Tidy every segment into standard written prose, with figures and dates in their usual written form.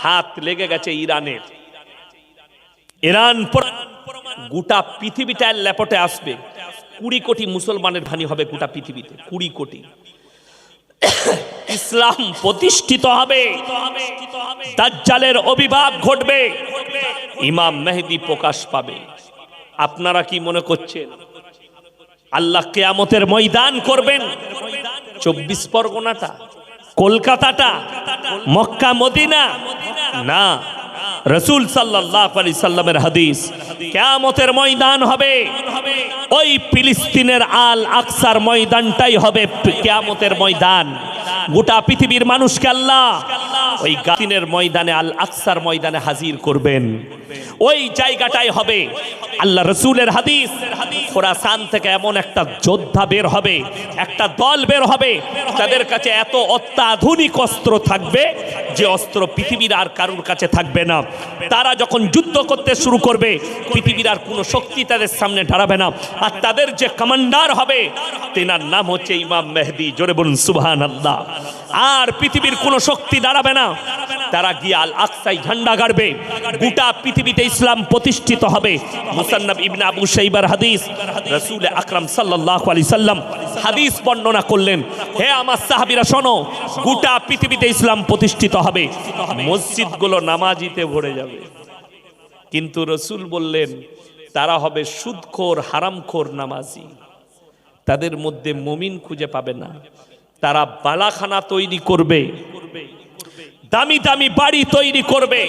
হাত লেগে গেছে ইরানের। ইরান গোটা পৃথিবীটা ল্যাপটে আসবে। 20 কোটি মুসলমানের ধানি হবে গোটা পৃথিবীতে, 20 কোটি। ইসলাম প্রতিষ্ঠিত হবে, দাজ্জালের অবির্ভাব ঘটবে, ইমাম মেহেদী প্রকাশ পাবে। আপনারা কি মনে করছেন আল্লাহ কিয়ামতের ময়দান করবেন 24 পরগনাটা, কলকাতাটা, মক্কা মদিনা? না, রাসূল সাল্লাল্লাহু আলাইহি সাল্লামের হাদিস, কিয়ামতের ময়দান হবে ওই ফিলিস্তিনের আল আকসার ময়দানটাই হবে কিয়ামতের ময়দান। গোটা পৃথিবীর মানুষকে আল্লাহ ওই গাতিনের ময়দানে, আল আকসার ময়দানে হাজির করবেন। ওই জায়গাটাই হবে, আল্লাহ রসুলের হাদিস, খোরাসান থেকে এমন একটা যোদ্ধা বের হবে, একটা দল বের হবে, তাদের কাছে এত অত্যাধুনিক অস্ত্র থাকবে যে অস্ত্র পৃথিবীর আর কারুর কাছে থাকবে না। তারা যখন যুদ্ধ করতে শুরু করবে, পৃথিবীর আর কোনো শক্তি তাদের সামনে দাঁড়াবে না। আর তাদের যে কমান্ডার হবে, তেনার নাম হচ্ছে ইমাম মেহেদী। জোরে বলুন সুবহানাল্লাহ। আর পৃথিবীর কোনো শক্তি দাঁড়াবে না। তারা গিয়ে আল আকসায় ঝান্ডা গাড়বে, গোটা পৃথিবীতে ইসলাম প্রতিষ্ঠিত হবে। মুসান্নাফ ইবনে আবু শাইবার হাদিস, রাসূল আকরাম সাল্লাল্লাহু আলাইহি সাল্লাম হাদিস বর্ণনা করলেন, হে আমার সাহাবীরা শোনো, গোটা পৃথিবীতে ইসলাম প্রতিষ্ঠিত হবে, মসজিদগুলো নামাজিতে ভরে যাবে। কিন্তু রাসূল বললেন তারা হবে সুদখোর, হারামখোর নামাজি, তাদের মধ্যে মুমিন খুঁজে পাবে না। তারা বালাখানা তৈরি করবে, দামি দামি বাড়ি তৈরি করবে,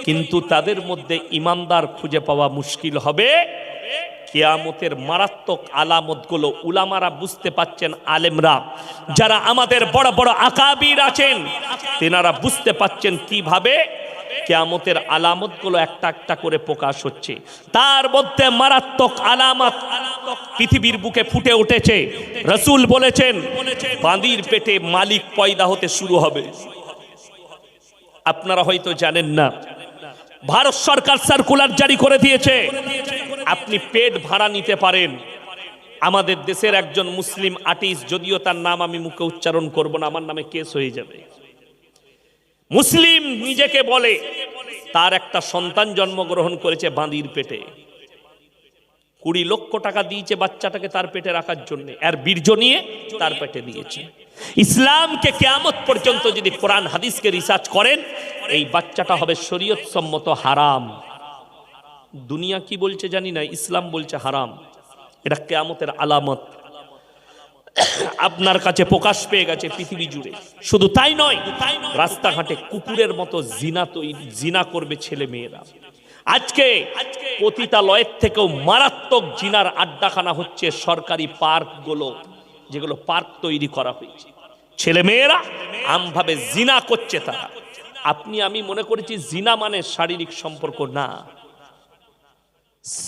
কিন্তু তাদের মধ্যে ইমানদার খুঁজে পাওয়া মুশকিল হবে। কিয়ামতের মারাত্মক আলামতগুলো উলামারা বুঝতে পাচ্ছেন, আলেমরা যারা আমাদের বড় বড় আকাবির আছেন, তেনারা বুঝতে পাচ্ছেন কিভাবে কিয়ামতের আলামতগুলো একটা একটা করে প্রকাশ হচ্ছে। তার মধ্যে মারাত্মক আলামত পৃথিবীর বুকে ফুটে উঠেছে। রাসূল বলেছেন বাঁদির পেটে মালিক পয়দা হতে শুরু হবে। আপনারা হয়তো জানেন না, ভারত সরকার সার্কুলার জারি করে দিয়েছে, আপনি পেট ভাড়া নিতে পারেন। আমাদের দেশের একজন মুসলিম আর্টিস্ট, যদিও তার নাম আমি মুখে উচ্চারণ করব না, আমার নামে কেস হয়ে যাবে, মুসলিম নিজেকে বলে, তার একটা সন্তান জন্মগ্রহণ করেছে বাঁদির পেটে। 20 লক্ষ টাকা দিয়েছে বাচ্চাটাকে তার পেটে রাখার জন্য, আর বীর্য নিয়ে তার পেটে দিয়েছে। ইসলামকে কিয়ামত পর্যন্ত যদি কোরআন হাদিসকে রিসার্চ করেন, এই বাচ্চাটা হবে শরীয়ত সম্মত হারাম। দুনিয়া কি বলছে জানি না, ইসলাম বলছে হারাম। এটা কিয়ামতের আলামত আপনার কাছে প্রকাশ পেয়ে গেছে পৃথিবী জুড়ে। শুধু তাই নয়, রাস্তাঘাটে কুকুরের মতো জিনা করবে ছেলে মেয়েরা। আজকে পতিতালয়ের থেকেও মারাত্মক জিনার আড্ডাখানা হচ্ছে সরকারি পার্কগুলো, যেগুলো পার্ক তৈরি করা হয়েছে। ছেলে মেয়েরা আমভাবে জিনা করছে। তারা, আপনি আমি মনে করেছি জিনা মানে শারীরিক সম্পর্ক না।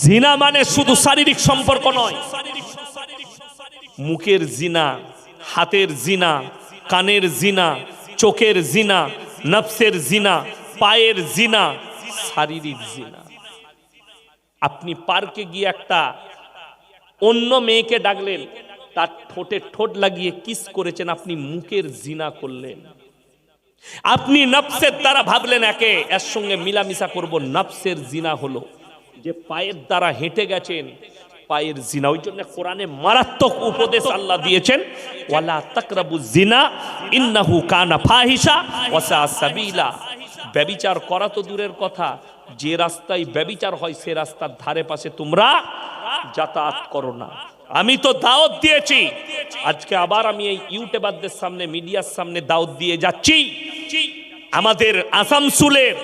জিনা মানে শুধু শারীরিক সম্পর্ক নয়, মুখের জিনা, হাতের জিনা, কানের জিনা, চোখের জিনা, নফসের জিনা, পায়ের জিনা, শারীরিক জিনা। আপনি পার্কে গিয়ে একটা অন্য মেয়েকে ডাকলেন, তার ঠোঁটে ঠোঁট লাগিয়ে কিস করেছেন, আপনি মুখের জিনা করলেন। আপনি নফসের দ্বারা ভাবলেন এর সঙ্গে মিলামিশা করব, নফসের জিনা হলো। যে পায়ের দ্বারা হেঁটে গেছেন, পায়ের জিনা। ওই জন্য কোরআনে মারাত্মক উপদেশ আল্লাহ দিয়েছেন, ওয়ালা তাকরাবু জিনা ইন্নাহু কানা ফাহিশা ওয়া সা সাবিলা। ব্যভিচার করা তো দূরের কথা, যে রাস্তায় ব্যভিচার হয় সে রাস্তার ধারে পাশে তোমরা যাতায়াত করো না। আমি তো দাওয়াত দিয়েছি, আজকে আবার আমি এই ইউটিউবারদের সামনে, মিডিয়ার সামনে দাওয়াত দিয়ে যাচ্ছি। আমাদের আসানসোলের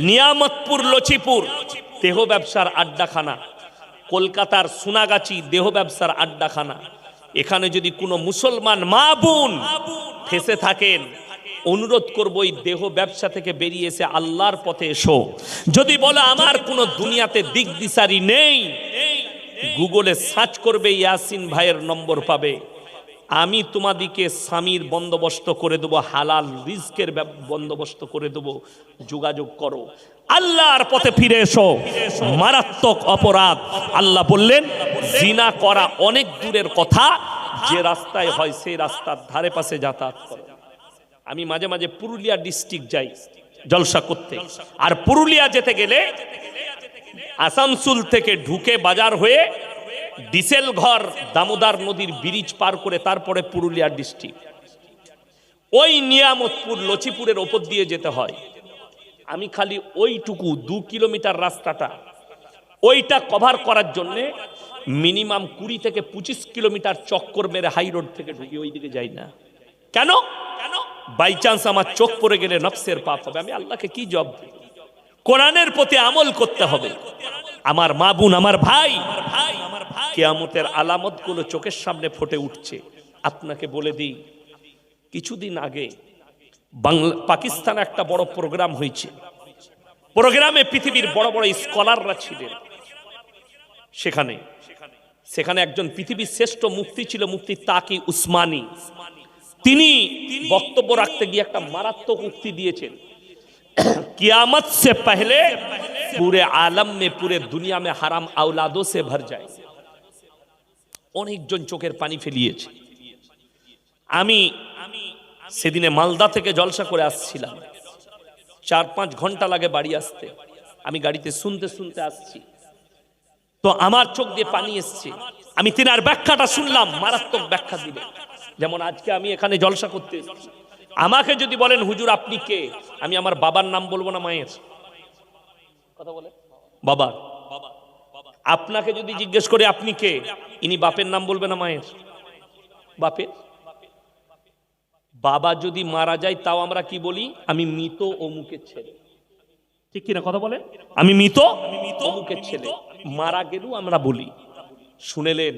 নিয়ামতপুর, লচিপুর দেহ ব্যবসার আড্ডাখানা, কলকাতার সোনাগাছি দেহ ব্যবসার আড্ডাখানা, এখানে যদি কোনো মুসলমান মা বোন ফেসে থাকেন, অনুরোধ করব এই দেহ ব্যবসা থেকে বেরিয়ে এসে আল্লাহর পথে এসো। যদি বলে আমার কোনো দুনিয়াতে দিক দিশারি নেই, গুগলে সার্চ করবে, ইয়াসিন ভাইয়ের নম্বর পাবে। আমি তোমাদিকে স্বামীর বন্দোবস্ত করে দেবো, হালাল রিজকের বন্দোবস্ত করে দেবো, যোগাযোগ করো, আল্লাহর পথে ফিরে এসো। মারাত্মক অপরাধ। আল্লাহ বললেন জিনা করা অনেক দূরের কথা, যে রাস্তায় হয় সেই রাস্তার ধারে পাশে যাতায়াত করো। আমি মাঝে মাঝে পুরুলিয়া ডিস্ট্রিক্ট যাই জলসা করতে, আর পুরুলিয়া যেতে গেলে আসানসোল থেকে ঢুকে বাজার হয়ে ডিসেল ঘর দামোদর নদীর ব্রিজ পার করে তারপরে পুরুলিয়া ডিস্ট্রিক্ট, ওই নিয়ামতপুর লচিপুরের ওপর দিয়ে যেতে হয়। আমি খালি ওইটুকু 2 কিলোমিটার রাস্তাটা ওইটা কভার করার জন্য মিনিমাম 20 থেকে 25 কিলোমিটার চক্কর মেরে হাই রোড থেকে ঢুকি, ওই দিকে যাই না। কেন? বাই চান্স আমার চোখ পড়ে গেলে নফসের পাপ হবে, আমি আল্লাহকে কি জবাব দেব? কোরআনের প্রতি আমল করতে হবে। আমার মা বোন, আমার ভাই, কিয়ামতের আলামতগুলো চোখের সামনে ফুটে উঠছে। আপনাকে বলে দিই, কিছুদিন আগে পাকিস্তানে একটা বড় প্রোগ্রাম হয়েছে। প্রোগ্রামে পৃথিবীর বড় বড় স্কলাররা ছিলেন। সেখানে একজন পৃথিবীর শ্রেষ্ঠ মুফতি ছিল, মুফতি তাকি উসমানী। তিনি বক্তব্য রাখতে গিয়ে একটা মারাত্মক উক্তি দিয়েছেন, कियामत से पहले पूरे आलम में, पूरे दुनिया में हराम औलादों से भर जाए। অনেকজন চোখের পানি ফেলিয়েছে। আমি সেদিনে মালদা থেকে জলসা করে আসছিলাম, 4-5 ঘন্টা লাগে বাড়ি আসতে। আমি গাড়িতে শুনতে শুনতে আসছি, তো আমার চোখ দিয়ে পানি এসছে। আমি তিনার ব্যাখ্যাটা শুনলাম, মারাত্মক ব্যাখ্যা দিলেন। যেমন আজকে আমি এখানে জলসা করতে এসেছি, আমাকে যদি বলেন হুজুর আপনি কে, আমি আমার বাবার নাম বলবো না মায়ের কথা বলে বাবা। আপনাকে যদি জিজ্ঞেস করে আপনি কে, ইনি বাপের নাম বলবে না মায়ের? বাপের। বাবা যদি মারা যায় তাও আমরা কি বলি? আমি মৃত অমুকের ছেলে, ঠিক কিনা কথা বলে? আমি মৃত অমুকের ছেলে। মারা গেলেও আমরা বলি। শুনেলেন,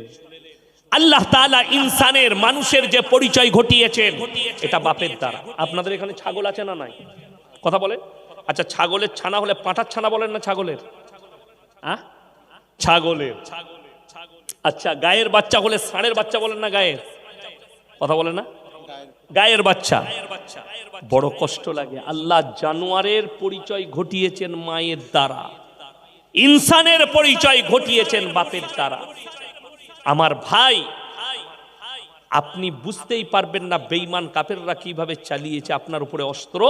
আল্লাহ তাআলা ইনসানের, মানুষের যে পরিচয় ঘটিয়েছেন এটা বাপের দ্বারা। আপনাদের এখানে ছাগল আছে না নাই কথা বলে? আচ্ছা, ছাগলের ছানা হলে পাঁঠার ছানা বলেন না ছাগলের? ছাগলের। আচ্ছা, গায়ের বাচ্চা হলে ষাঁড়ের বাচ্চা বলেন না গায়ের? কথা বলে না? গায়ের বাচ্চা। বড় কষ্ট লাগে। আল্লাহ জানোয়ারের পরিচয় ঘটিয়েছেন মায়ের দ্বারা, ইনসানের পরিচয় ঘটিয়েছেন বাপের দ্বারা। আমার ভাই, আপনি বুঝতেই পারবেন না বেঈমান কাফেররা কিভাবে চালিয়েছে আপনার উপরে অস্ত্র,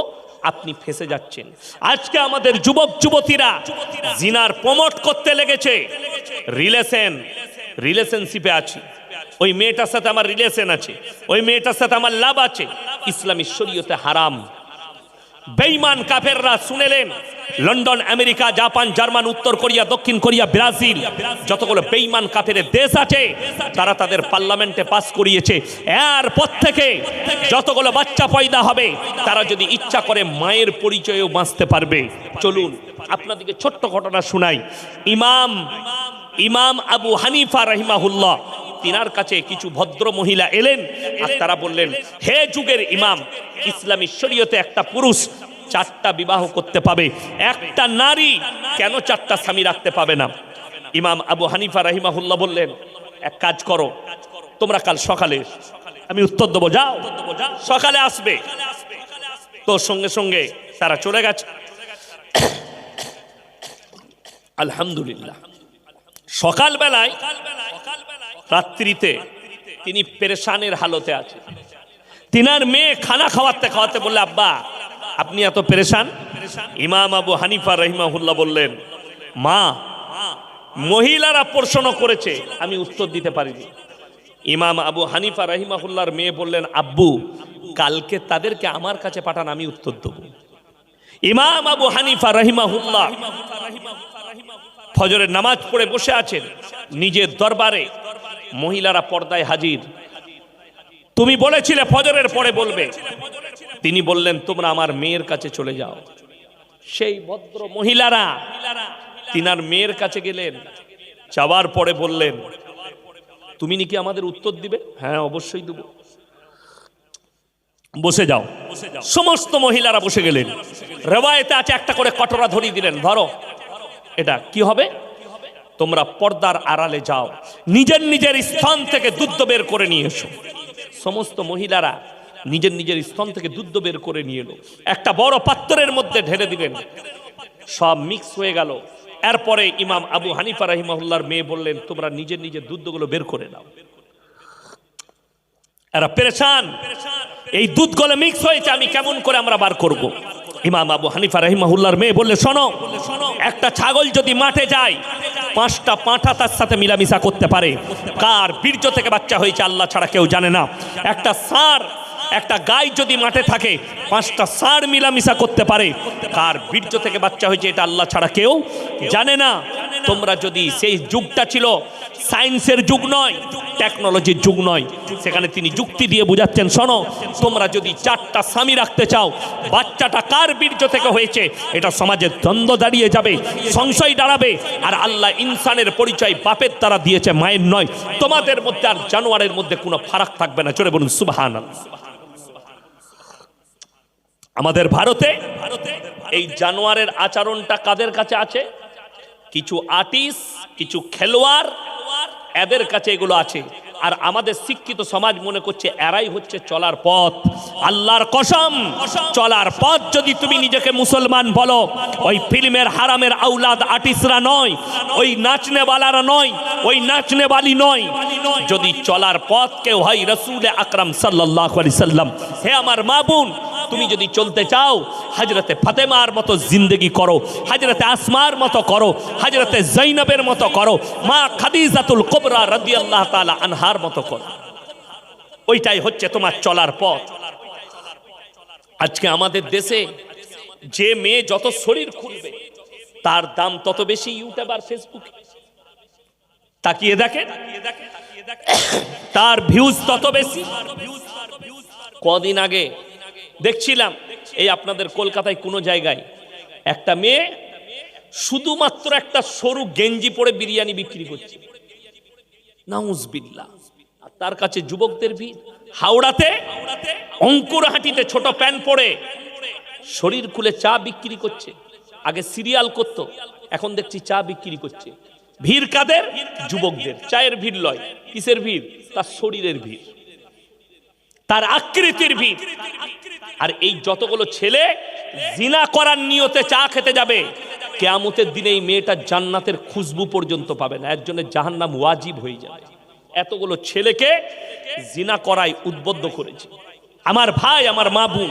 আপনি ফেঁসে যাচ্ছেন। আজকে আমাদের যুবক যুবতীরা জিনার প্রমোট করতে লেগেছে। রিলেশনশিপে আছে, ওই মেয়েটার সাথে আমার রিলেশন আছে, ওই মেয়েটার সাথে আমার লাভ আছে, ইসলামী শরীয়তে হারাম। বেঈমান কাফেররা শুনেলেন, লন্ডন, আমেরিকা, জাপান, জার্মান, উত্তর কোরিয়া, দক্ষিণ কোরিয়া, ব্রাজিল, যতগুলো বেঈমান কাফেরের দেশ আছে তারা তাদের পার্লামেন্টে পাস করিয়েছে, এরপর থেকে যতগুলো বাচ্চা পয়দা হবে তারা যদি ইচ্ছা করে মায়ের পরিচয়েও বাঁচতে পারবে। চলুন আপনাদেরকে ছোট্ট ঘটনা শোনাই। ইমাম আবু হানিফা রাহিমাহুল্লাহ, তিনার কাছে কিছু ভদ্র মহিলা এলেন আর তারা বললেন, হে যুগের ইমাম, ইসলামী শরীয়তে একটা পুরুষ 4টা বিবাহ করতে পাবে, একটা নারী কেন 4টা স্বামী রাখতে পাবে না? ইমাম আবু হানিফা রাহিমাহুল্লাহ বললেন, এক কাজ করো, তোমরা কাল সকালে। আমি উত্তর দেবো, যাও সকালে আসবে। তো সঙ্গে সঙ্গে তারা চলে গেছে। আলহামদুলিল্লাহ, সকালবেলায়, রাত্রিতে তিনি পেরেশানের হালতে আছে। তিনার মেয়ে খানা খাওয়াতে খাওয়াতে বললে, আব্বা আপনি এত পেরেশান? ইমাম আবু হানিফা রাহিমাহুল্লাহ বললেন, মা, মহিলারা প্রশ্ন করেছে, আমি উত্তর দিতে পারিনি। ইমাম আবু হানিফা রাহিমাহুল্লাহর মেয়ে বললেন, আব্বু কালকে তাদেরকে আমার কাছে পাঠান, আমি উত্তর দেব। ইমাম আবু হানিফা রাহিমাহুল্লাহ ফজরের নামাজ পড়ে বসে আছেন নিজের দরবারে। মহিলারা পর্দায় হাজির। তুমি বলেছিলে ফজরের পরে বলবে। তিনি বললেন, তোমরা আমার মেয়ের কাছে চলে যাও। সেই ভদ্র মহিলারা তিনার মেয়ের কাছে গেলেন, যাওয়ার পরে বললেন, তুমি নাকি আমাদের উত্তর দিবে? হ্যাঁ অবশ্যই দেব, বসে যাও। সমস্ত মহিলারা বসে গেলেন। রেওয়ায়েতে আছে একটা করে কটরা ধরিয়ে দিলেন, ধরো, এটা কি হবে? তোমরা পর্দার আড়ালে যাও, নিজের নিজের স্থান থেকে দুধ বের করে নিয়ে এসো। সমস্ত মহিলারা নিজের নিজের স্থান থেকে দুধ বের করে নিয়ে এলো, একটা বড় পাত্রের মধ্যে ঢেলে দিলেন, সব মিক্স হয়ে গেল। এরপরে ইমাম আবু হানিফা রাহিমাহুল্লাহর মেয়ে বললেন, তোমরা নিজের নিজের দুধগুলো বের করে নাও। এরা পেরেশান, এই দুধগুলো মিক্স হয়েছে, আমি কেমন করে আমরা বার করব? ইমাম আবু হানিফা রাহিমাহুল্লাহর মেয়ে বললে, শোনো, একটা ছাগল যদি মাঠে যায়, 5টা পাঁঠা তার সাথে মিলামিশা করতে পারে। কার বীর্য থেকে বাচ্চা হয়েছে আল্লাহ ছাড়া কেউ জানে না। একটা গাই যদি মাঠে থাকে, 5টা ষাঁড় মিলামিশা করতে পারে। কার বীর্য থেকে বাচ্চা হয়েছে এটা আল্লাহ ছাড়া কেউ জানে না। তোমরা যদি, সেই যুগটা ছিল সায়েন্সের যুগ নয়, টেকনোলজির যুগ নয়, সেখানে তিনি যুক্তি দিয়ে বুঝাচ্ছেন, শোনো, তোমরা যদি 4টা স্বামী রাখতে চাও, বাচ্চাটা কার বীর্য থেকে হয়েছে এটা সমাজে দ্বন্দ্ব দাঁড়িয়ে যাবে, সংশয় দাঁড়াবে। আর আল্লাহ ইনসানের পরিচয় বাপের দ্বারা দিয়েছে, মায়ের নয়। তোমাদের মধ্যে আর জানোয়ারের মধ্যে কোনো ফারাক থাকবে না। জোরে বলুন সুবহানাল্লাহ। আমাদের ভারতে এই জানোয়ারের আচরণটা কাদের কাছে আছে? কিছু আর্টিস্ট, কিছু খেলোয়াড়, এদের কাছে এগুলো আছে। আর আমাদের শিক্ষিত সমাজ মনে করছে এরাই হচ্ছে চলার পথ। আল্লাহর কসম, চলার পথ যদি তুমি নিজেকে মুসলমান বলো, ওই ফিল্মের হারামের আউলাদ আর্টিস্টরা নয়, ওই নাচনেওয়ালারা নয়, ওই নাচনেওয়ালি নয়। যদি চলার পথ কেউ হয় রাসূল আকরাম সাল্লাল্লাহু আলাইহি সাল্লাম, হে আমার মা বোন, তুমি যদি চলতে চাও, হযরতে ফাতেমার মতো জিন্দেগি করো, হযরতে আসমার মতো করো, হযরতে জৈনবের মতো করো, মা খাদিজাতুল কুবরা রাদিয়াল্লাহু তাআলা আনহার মতো করো। ওইটাই হচ্ছে তোমার চলার পথ। আজকে আমাদের দেশে যে মেয়ে যত শরীর খুলবে, তার দাম তত বেশি ইউটিউব আর ফেসবুকে। তাকিয়ে দেখেন, তার ভিউজ তত বেশি। কদিন আগে দেখছিলাম এই আপনাদের কলকাতায় কোনো জায়গায় একটা মেয়ে শুধুমাত্র একটা সরু গেঞ্জি পরে বিরিয়ানি বিক্রি করছে, নাউজুবিল্লাহ। আর তার কাছে যুবকদের ভিড়। হাওড়াতে অঙ্কুরহাটিতে ছোট প্যান্ট পরে শরীর খুলে চা বিক্রি করছে। আগে সিরিয়াল করত, এখন দেখছি চা বিক্রি করছে। ভিড় কাদের? যুবকদের। চায়ের ভিড় লয়, কিসের ভিড়? তার শরীরের ভিড়, তার আকৃতির ভিড়। আর এই যতগুলো ছেলে জিনা করার নিয়তে চা খেতে যাবে, কিয়ামতের দিনে এই মেয়েটা জান্নাতের খুশবু পর্যন্ত পাবে না, একজনের জাহান্নাম ওয়াজিব হয়ে যাবে। এতগুলো ছেলেকে জিনা করায় উদ্বুদ্ধ করেছে। আমার ভাই, আমার মা বোন,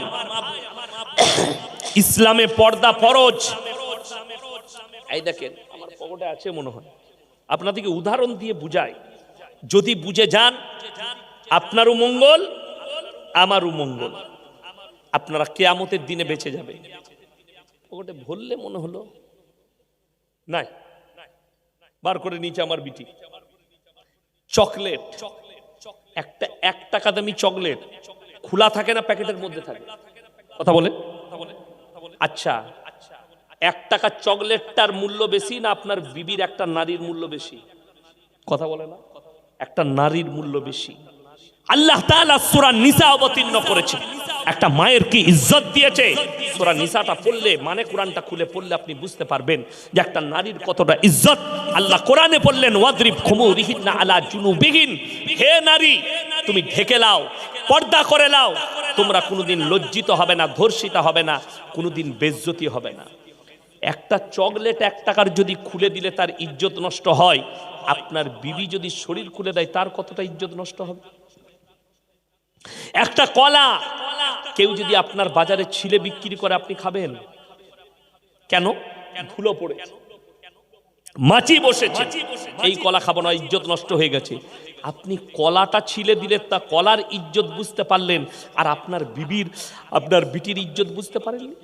ইসলামে পর্দা ফরজ। এই দেখেন, আমার পকেটে আছে মনে হয়, আপনাদেরকে উদাহরণ দিয়ে বুঝাই। যদি বুঝে যান, আপনারও মঙ্গল, আমারও মঙ্গল। আপনারা কিয়ামতের দিনে বেঁচে যাবে। পকেটে ভরলে মনে হলো নাই, বার করে নিচে আমার বিটি। চকলেট, একটা 1 টাকা দামি চকলেট খোলা থাকে না, প্যাকেটের মধ্যে থাকে। কথা বলে, আচ্ছা 1 টাকার চকলেটটার মূল্য বেশি না আপনার বিবির একটা নারীর মূল্য বেশি? কথা বলে না, একটা নারীর মূল্য বেশি। আল্লাহ তাআলা সূরা নিসা অবতীর্ণ করেছে, একটা মায়ের কি ইজ্জত দিয়েছে। সূরা নিসাটা পড়লে, মানে কোরআনটা খুলে পড়লে আপনি বুঝতে পারবেন যে একটা নারীর কতটা ইজ্জত। আল্লাহ কোরআনে বললেন, ওয়াদরিব খুমুরিহিন্না আলা জুনুবিহিন, হে নারী তুমি ঢেকে লাও, পর্দা করে লাও, তোমরা কোনোদিন লজ্জিত হবে না, ধর্ষিত হবে না, কোনোদিন বেইজ্জতি হবে না। একটা চকলেট 1 টাকার যদি খুলে দিলে তার ইজ্জত নষ্ট হয়, আপনার বিবি যদি শরীর খুলে দেয় তার কতটা ইজ্জত নষ্ট হবে। একটা কলা কেউ যদি আপনার বাজারে ছিলে বিক্রি করে, আপনি খাবেন কেন? ধুলো পড়ে, মাছি বসেছে, এই কলা খাবো না, ইজ্জত নষ্ট হয়ে গেছে। আপনি কলাটা ছিলে দিলে তা কলার ইজ্জত বুঝতে পারলেন, আর আপনার বিবির, আপনার বিটির ইজ্জত বুঝতে পারেননি।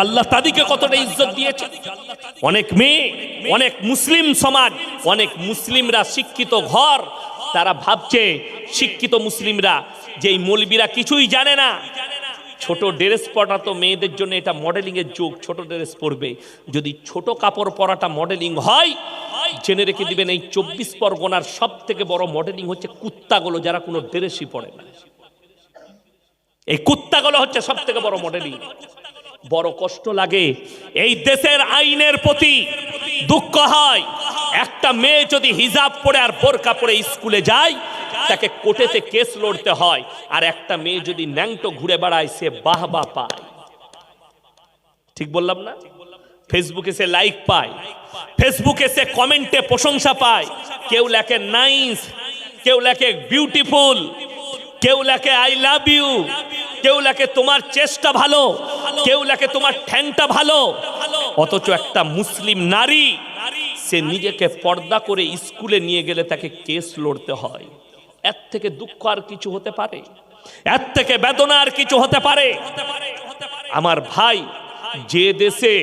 আল্লাহ তাদেরকে কতটা ইজ্জত দিয়েছে। অনেক মেয়ে, অনেক মুসলিম সমাজ, অনেক মুসলিমরা শিক্ষিত ঘর, তারা ভাবছে শিক্ষিত মুসলিমরা যে এই মৌলবীরা কিছুই জানে না। ছোট ড্রেস পরা তো মেয়েদের জন্য এটা মডেলিং এর যুগ, ছোট ড্রেস পরবে। যদি ছোট কাপড় পরাটা মডেলিং হয়, জেনে রেখে দিবেন এই 24 পরগনার সব থেকে বড় মডেলিং হচ্ছে কুত্তাগুলো, যারা কোনো ড্রেসই পরে না। এই কুত্তাগুলো হচ্ছে সব থেকে বড় মডেলিং। বড় কষ্ট লাগে, এই দেশের আইনের প্রতি দুঃখ হয়। একটা মেয়ে যদি হিজাব পরে আর বোরকা পরে স্কুলে যায়, তাকে কোর্টেতে কেস লড়তে হয়। আর একটা মেয়ে যদি ন্যাংটো ঘুরে বেড়ায়, সে বাহবা পায়। ঠিক বললাম না? ফেসবুকে সে লাইক পায়, ফেসবুকে সে কমেন্টে প্রশংসা পায়। কেউ লেখে নাইস, কেউ লেখে বিউটিফুল, কেউ লেখে আই লাভ ইউ, কেউ লেখে তোমার চেষ্টা ভালো, কেউ লেখে তোমার ঠ্যাংটা ভালো। অথচ একটা মুসলিম নারী সে নিজেকে পর্দা করে স্কুলে নিয়ে গেলে তাকে কেস লড়তে হয়। এর থেকে দুঃখ আর কিছু হতে পারে? এর থেকে বেদনা আর কিছু হতে পারে? আমার ভাই, যে দেশে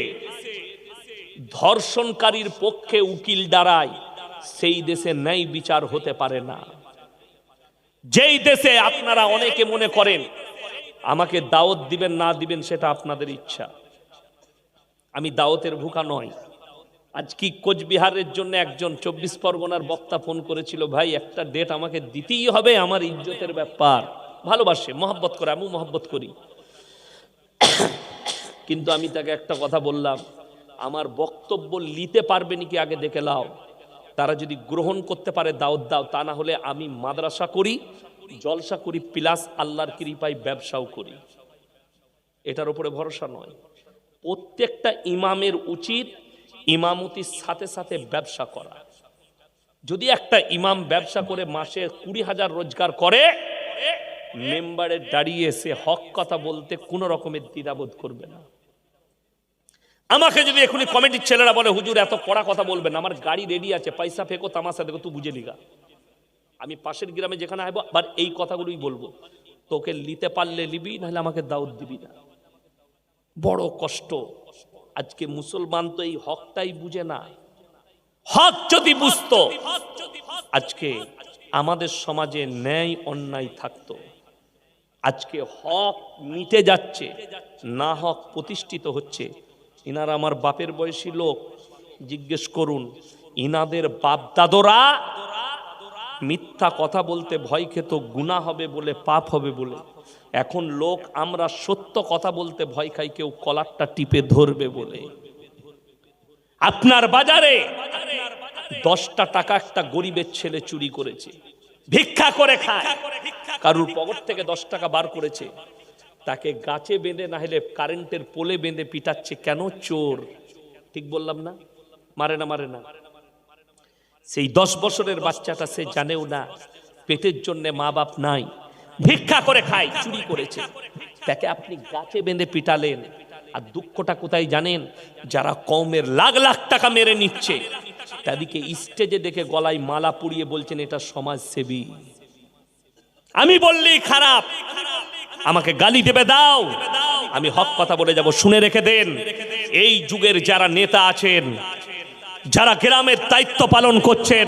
ধর্ষণকারীর পক্ষে উকিল দাঁড়ায় সেই দেশে ন্যায় বিচার হতে পারে না। যেই দেশে আপনারা অনেকে মনে করেন আমাকে দাওয়াত দিবেন না দিবেন সেটা আপনাদের ইচ্ছা, আমি দাওয়াতের ভুকা নয়। আজ কি কোচবিহারের জন্য একজন 24 পরগনার বক্তা ফোন করেছিল, ভাই একটা ডেট আমাকে দিতেই হবে, আমার ইজ্জতের ব্যাপার। ভালোবাসে, মহব্বত করে, আমি মহব্বত করি। কিন্তু আমি তাকে একটা কথা বললাম, আমার বক্তব্য নিতে পারবে নাকি আগে দেখে লাও, তারা যদি গ্রহণ করতে পারে দাওয়াত দাও, তা না হলে আমি মাদ্রাসা করি, জলসা করি, প্লাস আল্লাহর কৃপায় ব্যবসাও করি। এটার উপরে ভরসা নয়। প্রত্যেকটা ইমামের উচিত ইমামতির সাথে সাথে ব্যবসা করা। যদি একটা ইমাম ব্যবসা করে মাসে 20,000 রোজগার করে, মেম্বারে দাঁড়িয়ে সে হক কথা বলতে কোনো রকমের দ্বিধাবোধ করবে না। আমাকে যদি এখনই কমিটির ছেলেরা বলে হুজুর এত কড়া কথা বলবেন, আমার গাড়ি রেডি আছে, পয়সা ফেকো তামাশা দেখো, তুই বুঝে লিগা, আমি পাশের গ্রামে যেখানে আসবো আবার এই কথাগুলোই বলবো, তোকে নিতে পারলে নিবি, নাহলে আমাকে দাওয়াত দিবি না। বড় কষ্ট। আজকে মুসলমান তো এই হকটাই বুঝে না। হক যদি বুঝতো, আজকে আমাদের সমাজে ন্যায় অন্যায় থাকতো। আজকে হক মিটে যাচ্ছে, না হক প্রতিষ্ঠিত হচ্ছে। ইনারা আমার বাপের বয়সী লোক, জিজ্ঞেস করুন, ইনাদের বাপ দাদরা মিথ্যা কথা বলতে ভয় খেত, গুনাহ হবে বলে, পাপ হবে বলে। এখন লোক আমরা সত্য কথা বলতে ভয় খাই, কেউ কলারটা টিপে ধরবে বলে। আপনার বাজারে 10টা টাকা একটা গরিবের ছেলে চুরি করেছে, ভিক্ষা করে খায়, কারুর পকেট থেকে 10 টাকা বার করেছে, তাকে গাছে বেঁধে না হলে কারেন্টের পোলে বেঁধে পিটাচ্ছে। কেন? চোর। ঠিক বললাম না? মারে না? মারে না? সেই 10 বছরের বাচ্চাটা সে জানেও না পেটের জন্য মা বাপ নাই, ভিক্ষা করে খায়, চুরি করেছে, তাকে আপনি গাছে বেঁধে পিটালেন। আর দুঃখটা কোথায় জানেন? যারা কওমের লাখ লাখ টাকা মেরে নিচ্ছে তাদেরকে স্টেজে দেখে গলায় মালা পরিয়ে বলছেন এটা সমাজসেবী। আমি বললেই খারাপ, আমাকে গালি দেবে দাও, আমি হক কথা বলে যাব। শুনে রেখে দেন, এই যুগের যারা নেতা আছেন, যারা গ্রামের দায়িত্ব পালন করছেন,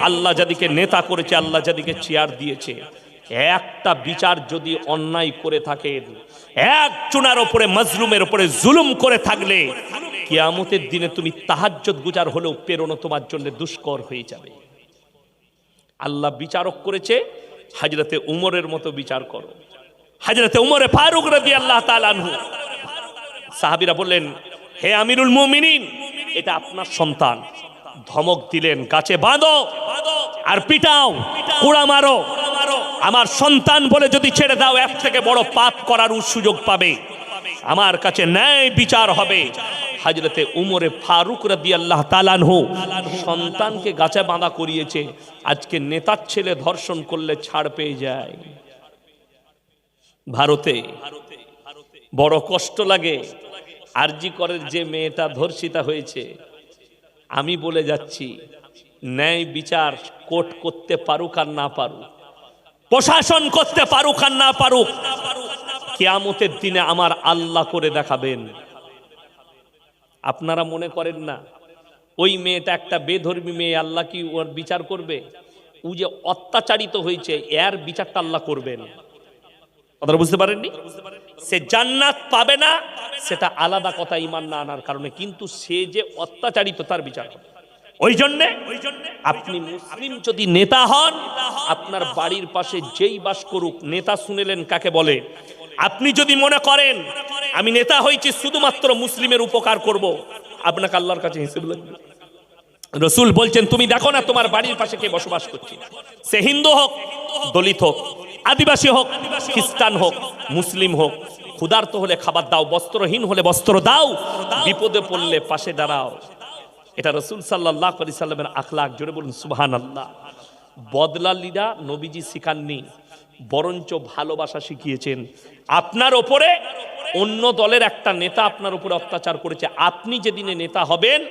আল্লাহ যাদিকে নেতা করেছে, আল্লাহ যাদিকে চেয়ার দিয়েছে, একটা বিচার যদি অন্যায় করে থাকেন, একজনের উপরে মাজলুমের উপরে জুলুম করে থাকলে কিয়ামতের দিনে তুমি তাহাজ্জুদ গুজার হলেও পেরোনো তোমার জন্য দুষ্কর হয়ে যাবে। আল্লাহ বিচারক করেছে, হযরতে উমরের মতো বিচার করো। হযরতে উমরে ফারুক রাদিয়াল্লাহু তাআলা আনহু, সাহাবীরা বললেন, হে আমিরুল মুমিনিন, এটা আপনার সন্তান। ধমক দিলেন, গাছে বাঁধো আর পিটাও, কুড়া মারো। আমার সন্তান বলে যদি ছেড়ে দাও, এর থেকে বড় পাপ করার সুযোগ পাবে। আমার কাছে ন্যায় বিচার হবে। হযরতে উমরে ফারুক রাদিয়াল্লাহু তাআলা আনহু সন্তানকে গাছে বাঁধা করিয়েছে। আজকে নেতার ছেলে ধর্ষণ করলে ছাড় পেয়ে যায়। ভারতে বড় কষ্ট লাগে। আরজি করের যে মেয়েটা ধর্ষিতা হয়েছে, আমি বলে যাচ্ছি, ন্যায় বিচার কোর্ট করতে পারুক আর না পারুক, প্রশাসন করতে পারুক আর না পারুক, কিয়ামতের দিনে আমার আল্লাহ করে দেখাবেন। আপনারা মনে করেন না ওই মেয়েটা একটা বেধর্মী মেয়ে, আল্লাহ কি ওর বিচার করবে? ও যে অত্যাচারিত হয়েছে, এর বিচারটা আল্লাহ করবেন। কথাটা বুঝতে পারেননি? সে জান্নাত পাবে না সেটা আলাদা কথা, ঈমান না আনার কারণে, কিন্তু সে যে অত্যাচারিত তার বিচার হবে। ওই জন্য আপনি মুসলিম যদি নেতা হন, আপনার বাড়ির পাশে যেই বাস করুক, নেতা শুনেলেন কাকে বলে। আপনি যদি মনে করেন আমি নেতা হয়েছি শুধুমাত্র মুসলিমের উপকার করব, আপনাকে আল্লাহর কাছে হিসেব লাগবে। রাসূল বলছেন, তুমি দেখো না তোমার বাড়ির পাশে কে বসবাস করছে, সে হিন্দু হোক, দলিত হোক, আদিবাসী হোক, খ্রিস্টান হোক, মুসলিম হোক, ক্ষুধার্ত হলে খাবার দাও, বস্ত্রহীন হলে বস্ত্র দাও, বিপদে পড়লে পাশে দাঁড়াও। এটা রাসূল সাল্লাল্লাহু আলাইহি সাল্লামের আখলাক। জোরে বলুন সুবহানাল্লাহ। বদলালিরা নবীজি শিখাননি, বরঞ্চ ভালোবাসা শিখিয়েছেন। আপনার ওপরে অন্য দলের একটা নেতা আপনার উপরে অত্যাচার করেছে, আপনি যেদিনে নেতা হবেন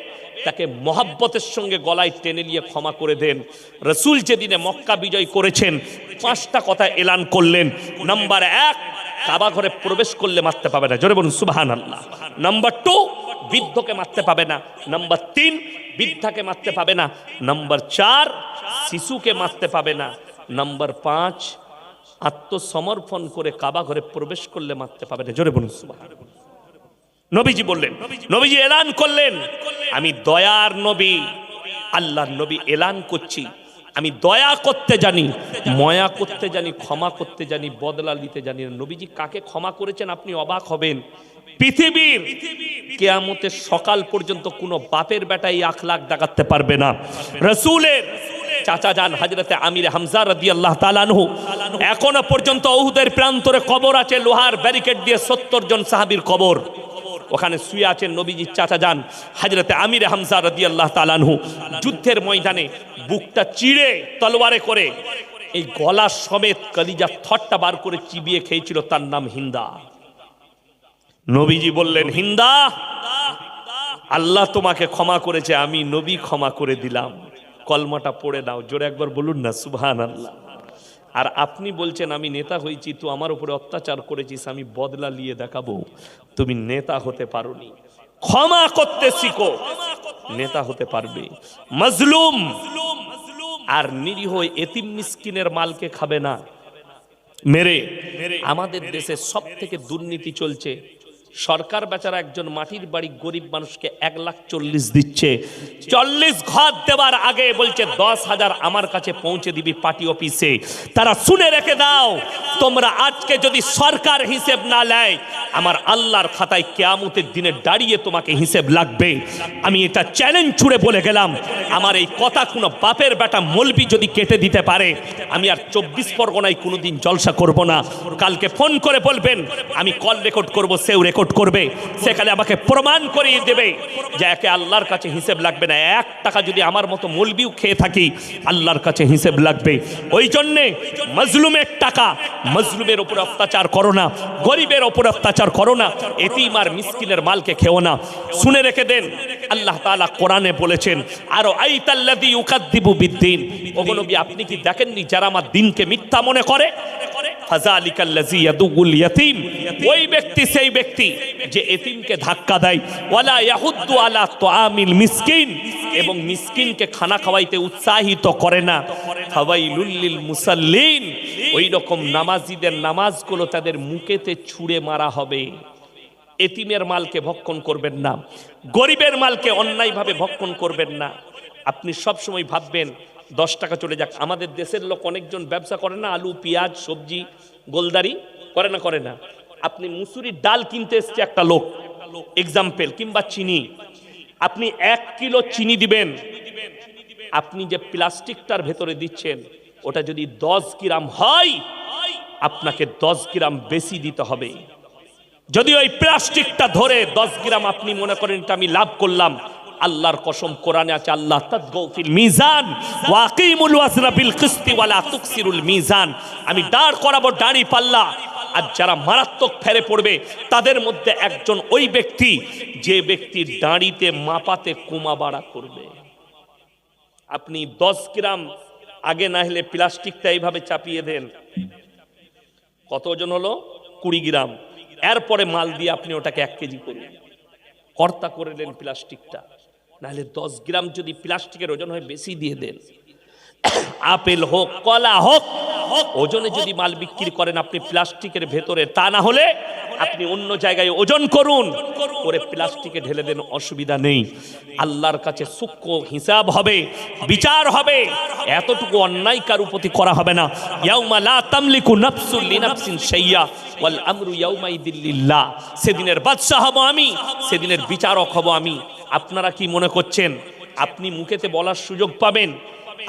তাকে মহাব্বতের সঙ্গে গলায় টেনে নিয়ে ক্ষমা করে দেন। রসুল যেদিনে মক্কা বিজয় করেছেন 5টা কথা এলান করলেন। নাম্বার 1, কাবা ঘরে প্রবেশ করলে মারতে পাবে না, জোরে বলুন সুবহানাল্লাহ। নাম্বার 2, বৃদ্ধকে মারতে পাবে না। নাম্বার 3, বৃদ্ধাকে মারতে পাবে না। নাম্বার 4, শিশুকে মারতে পাবে না। নাম্বার 5, আত্মসমর্পণ করে কাবা ঘরে প্রবেশ করলে মারতে পাবে না, জোরে বলুন সুবহানাল্লাহ। নবীজি বললেন, নবীজি এলান করলেন, আমি দয়ার নবী, আল্লাহর নবী এলান করছি, আমি দয়া করতে জানি, ময়া করতে জানি, ক্ষমা করতে জানি, বদলা নিতে জানি। নবীজি কাকে ক্ষমা করেছেন আপনি অবাক হবেন। পৃথিবীর কিয়ামতের সকাল পর্যন্ত কোনো বাপের বেটা এই আখলাক দেখাতে পারবে না। রাসূলের চাচা যান হযরতে আমির হামজা রাদিয়াল্লাহু তাআলা আনহু, এখনো পর্যন্ত উহুদের প্রান্তরে কবর আছে, লোহার ব্যারিকেড দিয়ে 70 জন সাহাবীর কবর, ওখানে শুয়ে আছেন নবীজির চাচা যান হযরতে আমির হামজা রাদিয়াল্লাহু তাআলা আনহু। যুদ্ধের ময়দানে বুকটা চিড়ে তলোয়ারে করে এই গলা সমেত কলিজা থটটা বার করে চিবিয়ে খেয়েছিল, তার নাম হিন্দা। নবীজি বললেন, হিন্দা, আল্লাহ তোমাকে ক্ষমা করেছে, আমি নবী ক্ষমা করে দিলাম, কলমাটা পড়ে নাও। জোরে একবার বলুন না সুবহানাল্লাহ। আর আপনি বলছেন আমি নেতা হয়েছি, তুই আমার উপরে অত্যাচার করেছিস, আমি বদলা নিয়ে দেখাবো। তুমি নেতা হতে পারোনি, ক্ষমা করতে শিখো, নেতা হতে পারবে। মজলুম আর নিরীহ এতিম মিসকিনের মালকে খাবে না মেরে। আমাদের দেশে সব থেকে দুর্নীতি চলছে। সরকার বেচারা একজন মাটির বাড়ি গরিব মানুষকে 1,40,000 দিচ্ছে, 40 ঘর দেওয়ার আগে বলছে 10,000 আমার কাছে পৌঁছে দিবি পার্টি অফিসে। তারা শুনে রেখে দাও, তোমরা আজকে যদি সরকার হিসেব না নেয়, আমার আল্লাহর খাতায় কিয়ামতের দিনে দাঁড়িয়ে তোমাকে হিসেব লাগবে। আমি এটা চ্যালেঞ্জ ছুড়ে বলে গেলাম, আমার এই কথা কোনো বাপের বেটা মলবি যদি কেটে দিতে পারে, আমি আর 24 পরগনায় কোনোদিন জলসা করব না। কালকে ফোন করে বলবেন, আমি কল রেকর্ড করব, সেও রেকর্ড করবে, সেখানে আমাকে প্রমাণ করিয়ে দেবে যে একে আল্লাহর কাছে হিসেব লাগবে না। 1 টাকা যদি আমার মতো মলবিও খেয়ে থাকি, আল্লাহর কাছে হিসেব লাগবে। ওই জন্যে মজলুমের টাকা, মজলুমের উপর অত্যাচার করো না, গরিবের উপর অত্যাচার করো না, এতিম আর মিসকিনের মালকে খেও না। শুনে রেখে দেন, আল্লাহ তাআলা কোরআনে বলেছেন, আরো আইতাল্লাযী ইউকাদ্দিবু বিদ্দিন, ওগো নবী আপনি কি দেখেননি যারা আমার দিনকে মিথ্যা মনে করে? ফাযালিকাল্লাযী ইয়াদুল ইয়াতীম, ওই ব্যক্তি সেই ব্যক্তি যে এতিমকে ধাক্কা দেয়। ওয়ালা ইয়াহুদ্দু আলা তুআমিল মিসকিন, এবং মিসকিনকে খানা খাওয়াইতে উৎসাহিত করে না। ফাওয়াইলুল লিল মুসাল্লিন, ওই রকম নামাজীদের নামাজগুলো তাদের মুখেতে ছুঁড়ে মারা হবে। এতিমের মালকে ভক্ষণ করবেন না, গরিবের মালকে অন্যায়ভাবে ভক্ষণ করবেন না। আপনি সব সময় ভাববেন 10 টাকা চলে যাক। আমাদের দেশের লোক অনেকজন ব্যবসা করে না, আলু পেঁয়াজ সবজি গোলদারি করে না, করে না। আপনি মুসুরির ডাল কিনতে এসছে একটা লোক, এক্সাম্পল, কিংবা চিনি, আপনি 1 কিলো চিনি দিবেন, আপনি যে প্লাস্টিকটার ভেতরে দিচ্ছেন ওটা যদি 10 গ্রাম হয়, আপনাকে 10 গ্রাম বেশি দিতে হবে। যদি ওই প্লাস্টিকটা ধরে 10 গ্রাম আপনি মনে করেন এটা আমি লাভ করলাম, আল্লাহর কসম কোরআনে আছে, আল্লাহ তাতগাউ ফিল মিজান ওয়া আকিমুল ওয়াজনা বিল কিসতি ওয়া লা তুকসিরুল মিজান, আমি দাঁড় করাবো দাঁড়ি পাল্লা। আর যারা মারাত্মক ফেরে পড়বে তাদের মধ্যে একজন ওই ব্যক্তি যে ব্যক্তি দাঁড়িতে মাপাতে কমা বাড়া করবে। আপনি 10 গ্রাম আগে না হলে প্লাস্টিকটা এইভাবে চাপিয়ে দেন, কত ওজন হলো? 20 গ্রাম। এরপরে মাল দিয়ে আপনি ওটাকে 1 কেজি করুন, কর্তা করে দেন প্লাস্টিকটা, নাহলে 10 গ্রাম যদি প্লাস্টিকের ওজন হয় বেশি দিয়ে দেন। আপেল হোক কলা হোক, ওজনে যদি মাল বিক্রি করেন আপনি প্লাস্টিকের ভেতরে, তা না হলে আপনি অন্য জায়গায় ওজন করুন, করে প্লাস্টিকে ঢেলে দেন, অসুবিধা নেই। আল্লাহর কাছে সূক্ষ্ম হিসাব হবে, বিচার হবে, এতটুকু অন্যায় কারো প্রতি করা হবে না। ইয়াউমা লা তামলিকু নাফসুন লিনাফসিন শাইয়া ওয়াল আমরু ইয়াউমাইদিন লিল্লাহ, সেদিনের বাদশা হব আমি, সেদিনের বিচারক হব আমি। আপনারা কি মনে করছেন আপনি মুখেতে বলার সুযোগ পাবেন?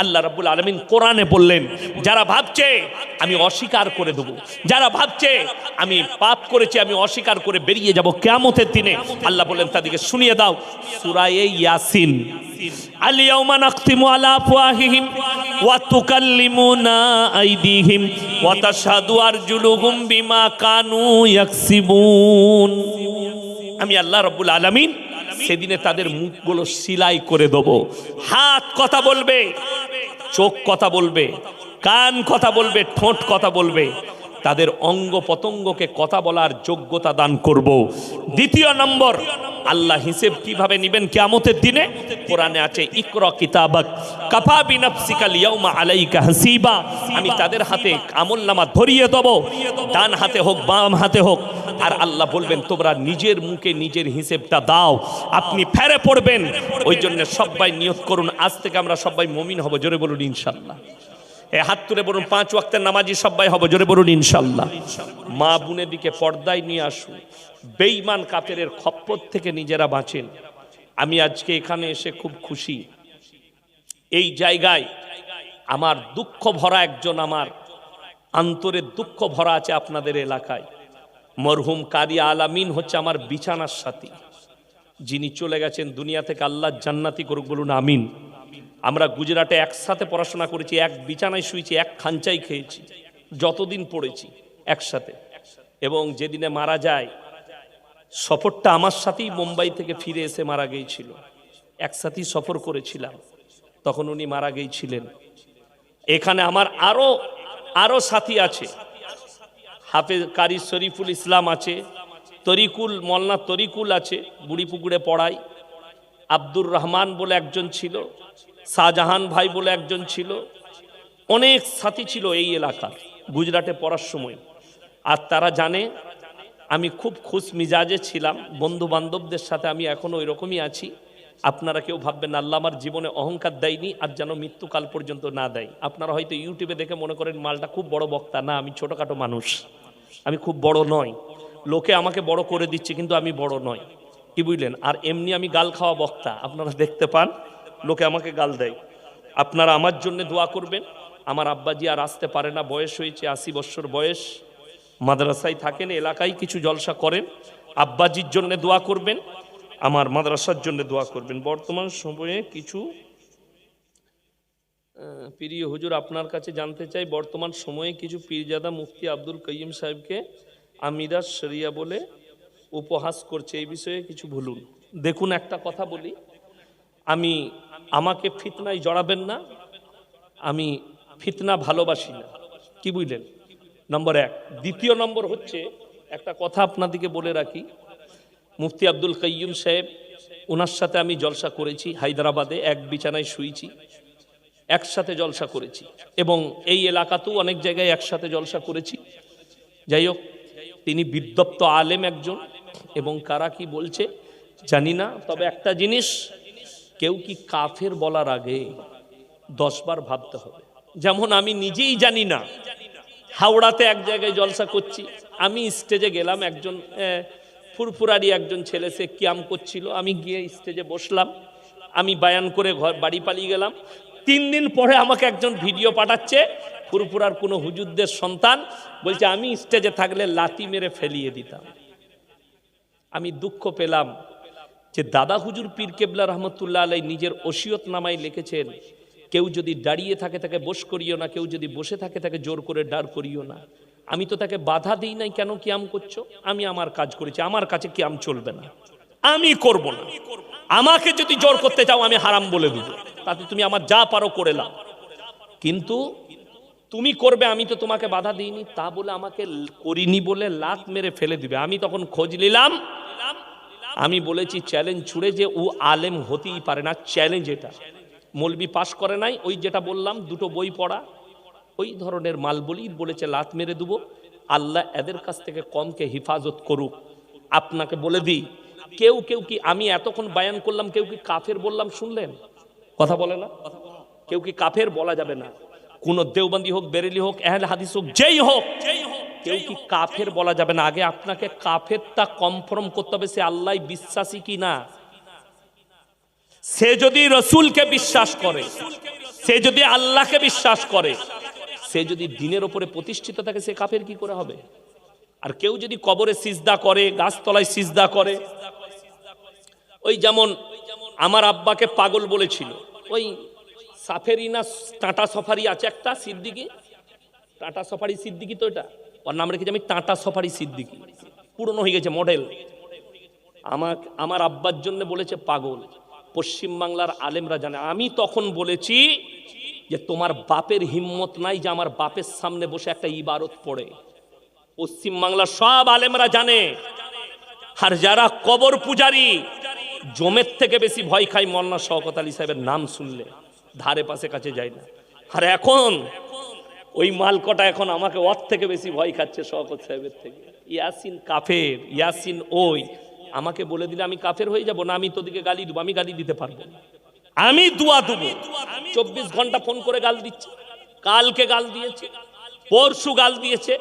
আল্লাহ রাব্বুল আলামিন কোরআনে বললেন, যারা ভাবছে আমি অস্বীকার করে দেব, যারা ভাবছে আমি পাপ করেছি আমি অস্বীকার করে বেরিয়ে যাব কিয়ামতের দিনে, আল্লাহ বললেন তাদেরকে শুনিয়ে দাও সূরা ইয়াসিন, আল ইয়াউমা নাখতিমু আলা আফওয়াহিহিম ওয়া তুকাল্লিমুনা আইদিহিম ওয়া তাশহাদু আরজুলুহুম বিমা কানু ইয়াকসিবুন। আমি আল্লাহ রাব্বুল আলামিন সেদিনে তাদের মুখগুলো সিলাই করে দেব। হাত কথা বলবে, চোখ কথা বলবে, কান কথা বলবে, ঠোঁট কথা বলবে, তাদের অঙ্গ পতঙ্গকে কথা বলার যোগ্যতা দান করব। দ্বিতীয় নম্বর, আল্লাহ হিসেব কিভাবে নেবেন কিয়ামতের দিনে? কোরআনে আছে ইকরা কিতাবাক কাফা বিনাফসিকাল ইয়াউমা আলাইকা হাসিবা। আমি তাদের হাতে আমলনামা ধরিয়ে দেব, ডান হাতে হোক বাম হাতে হোক, আর আল্লাহ বলবেন তোমরা নিজের মুখে নিজের হিসেবটা দাও। আপনি ফেরে পড়বেন। ওই জন্য সবাই নিয়ত করুন, আজ থেকে আমরা সবাই মুমিন হব। জোরে বলুন ইনশাআল্লাহ। এ হাত তুলে বলুন 5 ওয়াক্তের নামাজি সবাই হব। জোরে বলুন ইনশাআল্লাহ। মা বোনের দিকে পর্দায় নিয়ে আসুন, বেঈমান কাফেরের খপ্পর থেকে নিজেরা বাঁচেন। আমি আজকে এখানে এসে খুব খুশি। এই জায়গায় আমার দুঃখ ভরা একজন, আমার অন্তরের দুঃখ ভরা আছে আপনাদের এলাকায়। মরহুম কারি আলামিন হচ্ছে আমার বিছানার সাথী, যিনি চলে গেছেন দুনিয়া থেকে, আল্লাহ জান্নাতি করুক, বলুন আমিন। আমরা গুজরাটে একসাথে পড়াশোনা করেছি, এক বিছানায় শুয়েছি, এক খাঞ্চাই খেয়েছি, যতদিন পড়েছি একসাথে। এবং যেদিনে মারা যায়, সফরটা আমার সাথেই মুম্বাই থেকে ফিরে এসে মারা গিয়েছিল, একসাথেই সফর করেছিলাম, তখন উনি মারা গিয়েছিলেন। এখানে আমার আরো সাথী আছে, হাফেজ কারি শরীফুল ইসলাম আছে, তরিকুল মলনা তরিকুল আছে, বুড়িপুকুরে পড়ায়। আব্দুর রহমান বলে একজন ছিল, শাহজাহান ভাই বলে একজন ছিল, অনেক সাথী ছিল এই এলাকার গুজরাটে পড়ার সময়। আর তারা জানে আমি খুব খুশ মিজাজে ছিলাম, বন্ধু বান্ধবদের সাথে আমি এখনো ওই রকমই আছি। আপনারা কেউ ভাববেন আল্লাহ আমার জীবনে অহংকার দেয়নি, আর যেন মৃত্যুকাল পর্যন্ত না দেয়। আপনারা হয়তো ইউটিউবে দেখে মনে করেন মালটা খুব বড় বক্তা। না, আমি ছোটোখাটো মানুষ, আমি খুব বড় নয়। লোকে আমাকে বড় করে দিচ্ছে, কিন্তু আমি বড় নয়, কি বুঝলেন? আর এমনি আমি গাল খাওয়া বক্তা, আপনারা দেখতে পান, লোকে আমাকে গাল দেয়। আপনারা আমার জন্য দোয়া করবেন। আমার আব্বাজি আর আসতে পারে না, বয়স হয়েছে, 80 বছর বয়স, মাদ্রাসায় থাকেন, এলাকায় কিছু জলসা করেন। আব্বাজির জন্য দোয়া করবেন, আমার মাদ্রাসার জন্য দোয়া করবেন। বর্তমান সময়ে কিছু প্রিয় হুজুর আপনার কাছে জানতে চাই, বর্তমান সময়ে কিছু পীরজাদা মুফতি আব্দুল কাইয়িম সাহেবকে আমিরা শরিয়া বলে উপহাস করছে, এই বিষয়ে কিছু বলুন। দেখুন, একটা কথা বলি, আমাকে ফিতনায় জড়াবেন না, আমি ফিতনা ভালোবাসি না, কি বুঝলেন? নম্বর 1। দ্বিতীয় নম্বর হচ্ছে, একটা কথা আপনাদেরকে বলে রাখি, মুফতি আব্দুল কাইয়িম সাহেব, ওনার সাথে আমি জলসা করেছি হায়দ্রাবাদে, এক বিছানায় শুয়েছি, একসাথে জলসা করেছি, এবং এই এলাকাতেও অনেক জায়গায় একসাথে জলসা করেছি। যাই হোক, তিনি বিদ্বপ্ত আলেম একজন, এবং কারা কি বলছে জানি না, তবে একটা জিনিস, কেউ কি কাফের বলার আগে 10 বার ভাবতে হবে। যেমন আমি নিজেই জানি না, হাওড়াতে এক জায়গায় জলসা করছি, আমি স্টেজে গেলাম, একজন ফুরফুরারি একজন ছেলে, সে কিয়াম করছিল, আমি গিয়ে স্টেজে বসলাম, আমি বায়ান করে বাড়ি পালিয়ে গেলাম। 3 দিন পরে আমাকে একজন ভিডিও পাঠাচ্ছে, ফুরফুরার কোনো হুজুরদের সন্তান, বলছে আমি স্টেজে থাকলে লাথি মেরে ফেলিয়ে দিতাম। আমি দুঃখ পেলাম যে দাদা হুজুর পীর কেবলা রহমতুল্লাহ আলাই নিজের ওসিয়ত নামায় লিখেছেন, কেউ যদি দাঁড়িয়ে থাকে তাকে বস করিও না, কেউ যদি বসে থাকে তাকে জোর করে দাঁড় করিও না। আমি তো তাকে বাধা দিই নাই, কেন কিয়াম করছো? আমি আমার কাজ করেছি, আমার কাছে কিয়াম চলবে না, আমি করব না। আমাকে যদি জোর করতে চাও আমি হারাম বলে দেব, তাতে তুমি আমার যা পারো করে নাও, কিন্তু তুমি করবে, আমি তো তোমাকে বাধা দিইনি। তা বলে আমাকে করিনি বলে লাত মেরে ফেলে দিবে। আমি তখন খোঁজ নিলাম, আমি বলেছি চ্যালেঞ্জ ছুড়ে যে ও আলেম হতেই পারে না, চ্যালেঞ্জ এটা। মৌলবি পাশ করে নাই, ওই যেটা বললাম 2টো বই পড়া, ওই ধরনের মাল বলেছে লাত মেরে দেবো। আল্লাহ এদের কাছ থেকে কমকে হিফাজত করুক। আপনাকে বলে দিই, কেউ কি আমি এতক্ষণ বায়ান করলাম, কেউ কি কাফের বললাম শুনলেন? কথা বলে না, কেউ কি কাফের বলা যাবে না। কোন দেওবন্দি হোক, বেরেলি হোক, আহলে হাদিস হোক, যেই হোক, কেউ কি কাফের বলা যাবে না। আগে আপনাকে কাফেরটা কনফার্ম করতে হবে, সে আল্লাহ বিশ্বাসী কি না। সে যদি রসুলকে বিশ্বাস করে, সে যদি আল্লাহকে বিশ্বাস করে, সে যদি দ্বীনের উপরে প্রতিষ্ঠিত থাকে, সে কাফের কি করে হবে? আর কেউ যদি কবরে সিজদা করে, গাছতলায় সিজদা করে, ওই যেমন আমার আব্বাকে পাগল বলেছিল, ওই সাফেরি না টাটা সফারি আছে একটা সিদ্দিকি, টাটা সফারি সিদ্দিকি, তো এটা ওর নাম রেখেছি আমি টাটা সফারি সিদ্দিকি, পুরনো হয়ে গেছে মডেল। আমার আব্বার জন্য বলেছে পাগল, পশ্চিম বাংলার আলেমরা জানে। আমি তখন বলেছি যে তোমার বাপের হিম্মত নাই যে আমার বাপের সামনে বসে একটা ইবারত পড়ে। পশ্চিম বাংলার সব আলেমরা জানে। আর যারা কবর পূজারী, জমের থেকে বেশি ভয় খায় মৌলানা শওকত আলী সাহেবের নাম শুনলে, ধারে পাশে কাছে যায় না। আর এখন ওই মালকটা এখন আমাকে ওর থেকে বেশি ভয় খাচ্ছে শওকত সাহেবের থেকে। ইয়াসিন কাফের, ইয়াসিন ওই, আমাকে বলে দিলে আমি কাফের হয়ে যাব না? আমি তোদিকে গালি দেবো? আমি গালি দিতে পারবো না, আমি দুয়া দেবো। 24 ঘন্টা ফোন করে গাল দিচ্ছে, কালকে গাল দিয়েছে, পরশু গাল দিয়েছে।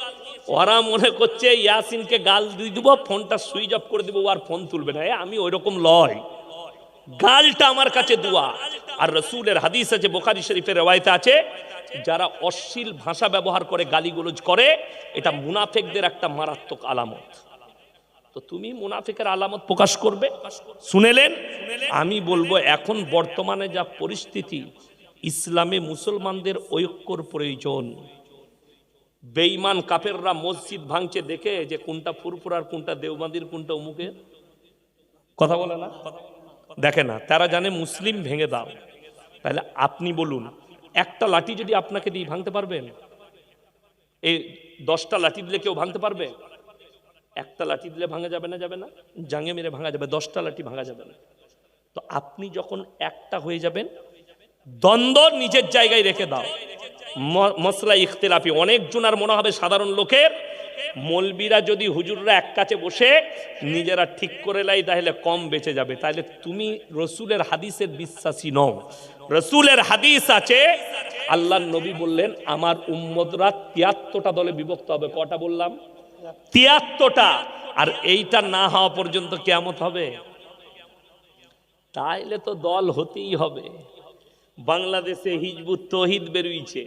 ওরা মনে করছে ইয়াসিনকে গাল দিয়ে দিব, ফোনটা সুইচ অফ করে দিব, আর ফোন তুলবে না। আমি ওই রকম লয়, গালটা আমার কাছে দুয়া। আর রাসূলের হাদিস আছে, বুখারী শরীফের রওয়ায়েতে আছে, যারা অশ্লীল ভাষা ব্যবহার করে, গালিগালাজ করে, এটা মুনাফিকদের একটা মারাত্মক আলামত। তো তুমি মুনাফিকের আলামত প্রকাশ করবে? শুনেলেন? আমি বলবো এখন বর্তমানে যা পরিস্থিতি, ইসলামে মুসলমানদের ঐক্যর প্রয়োজন। বেঈমান কাফেররা মসজিদ ভাঙছে দেখে যে কোনটা ফুরফুরার, কোনটা দেওবন্দির, কোনটা অমুকের, কথা বলে না, দেখে না, তারা জানে মুসলিম ভেঙে দাও। তাহলে আপনি বলুন, একটা লাঠি যদি আপনাকে দিয়ে ভাঙতে পারবেন? এই 10টা লাঠি দিলে কেউ ভাঙতে পারবে? একটা লাঠি দিলে ভাঙা যাবে না? যাবে না? জাঙ্গে মেরে ভাঙা যাবে, 10টা লাঠি ভাঙা যাবে না। তো আপনি যখন একটা হয়ে যাবেন, দ্বন্দ্ব নিজের জায়গায় রেখে দাও। মসলা ইখতিলাফি অনেক জনার মনে হবে সাধারণ লোকের, মৌলবীরা যদি হুজুররা এক কাছে বসে নিজেরা ঠিক করে লাই তাহলে কম বেঁচে যাবে। তাহলে তুমি রসুলের হাদিসের বিশ্বাসী নও। রসুলের হাদিস আছে, আল্লাহর নবী বললেন আমার উম্মতরা 73টা দলে বিভক্ত হবে। কটা বললাম? 73টা। আর এইটা না হওয়া পর্যন্ত কিয়ামত হবে। তাইলে তো দল হতেই হবে। বাংলাদেশে হিজবুত তৌহিদ বেরিয়েছে,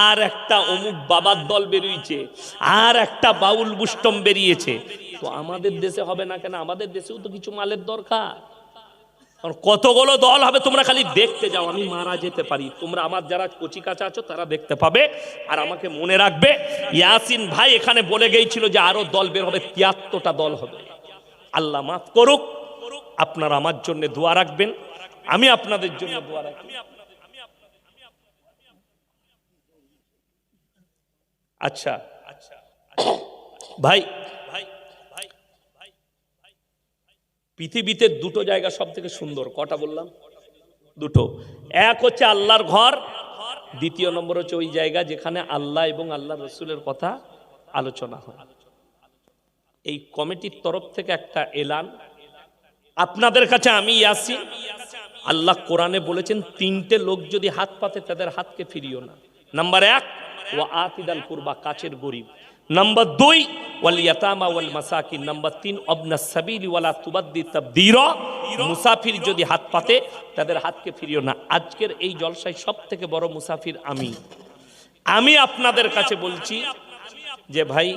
আর একটা অমুক বাবার দল বেরিয়েছে, আর একটা বাউল বুষ্টম বেরিয়েছে। তো আমাদের দেশে হবে না কেন? আমাদের দেশেও তো কিছু মালের দরকার। কতগুলো দল হবে তোমরা খালি দেখতে যাও, আমি মারা যেতে পারি। তোমরা আমার যারা কচি কাঁচা আছো তারা দেখতে পাবে। আর আমাকে মনে রাখবে, ইয়াসিন ভাই এখানে বলে গিয়েছিল যে আরো দল বের হবে, 73টা দল হবে। আল্লাহ মাফ করুক। আপনারা আমার জন্য দোয়া রাখবেন, আমি আপনাদের জন্য দোয়া রাখব। আচ্ছা ভাই, পৃথিবীতে দুটো জায়গা সব থেকে সুন্দর। কটা বললাম? দুটো। এক হচ্ছে আল্লাহর ঘর, দ্বিতীয় নম্বর হচ্ছে ওই জায়গা যেখানে আল্লাহ এবং আল্লাহ রসুলের কথা আলোচনা হয়। এই কমিটির তরফ থেকে একটা এলান আপনাদের কাছে আমি ইয়াসিন, আল্লাহ কোরআনে বলেছেন 3টে লোক যদি হাত পাতে তাদের হাতকে ফিরিও না। নাম্বার 1 ওয়া আতিদাল কুরবা, কাছের গরিব। নাম্বার 2 ওয়াল ইয়াতামা ওয়াল মাসাকিন। নাম্বার 3 আবনাস সাবিলি ওয়ালা তুবাদ্দি তাবদীরা, মুসাফির যদি হাত পাতে তাদের হাতকে ফিরিও না। আজকের এই জলসায় সবথেকে বড় মুসাফির আমি আপনাদের কাছে বলছি যে ভাই,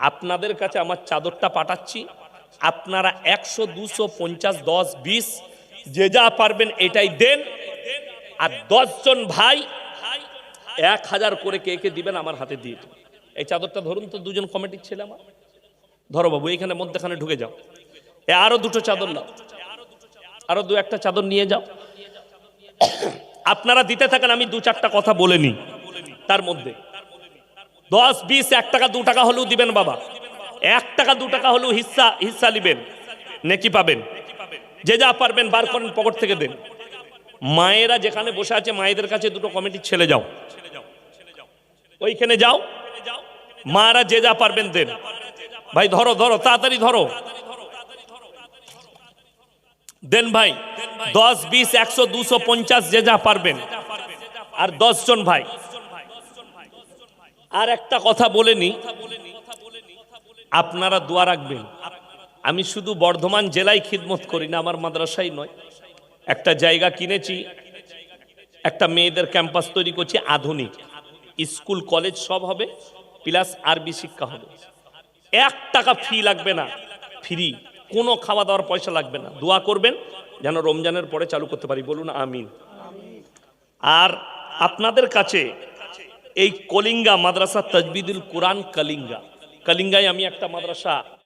আপনাদের কাছে আমার চাদরটা পাঠাচ্ছি, আপনারা 100, 200, 50, 10, 20 যে যা পারবেন এটাই দেন। আর 10 জন ভাই 1000 করে কে কে দিবেন আমার হাতে দিয়ে দেবেন। এই চাদরটা ধরুন তো, দুজন কমিটির ছেলে আমার, ধরো বাবু এইখানে মধ্যখানে ঢুকে যাও। আরো দুটো চাদর নাও, আরো 2-1টা চাদর নিয়ে যাও। আপনারা দিতে থাকেন, আমি 2-4টা কথা বলে নিই। তার মধ্যে 10, 20, 1 টাকা 2 টাকা হলেও দিবেন বাবা, 1 টাকা 2 টাকা হলেও হিস্সা নিবেন, নেকি পাবেন। যে যা পারবেন বার করেন, পকেট থেকে দেন। মায়েরা যেখানে বসে আছে মায়েদের কাছে দুটো কমিটির ছেলে যাও, ওইখানে যাও, মারা যে যা পারবেন দেন। ভাই ধরো ধরো, তাড়াতাড়ি ধরো, দেন ভাই। 10, 20, 100, 200, 50 যে যা পারবেন। আর 10 জন ভাই। আর একটা কথা বলে নি, আপনারা দোয়া রাখবেন। আমি শুধু বর্ধমান জেলায় খিদমত করি না, আমার মাদ্রাসায় নয়। একটা জায়গা কিনেছি, একটা মেয়েদের ক্যাম্পাস তৈরি করছি আধুনিক, স্কুল কলেজ সব হবে, প্লাস আরবি শিক্ষা হবে। 1 টাকা ফি লাগবে না, ফ্রি, কোনো খাওয়া দাওয়ার পয়সা লাগবে না। দোয়া করবেন যেন রমজানের পরে চালু করতে পারি, বলুন আমিন। আর আপনাদের কাছে এই কলিঙ্গা মাদ্রাসা তাজবিদুল কোরআন কলিঙ্গায় আমি একটা মাদ্রাসা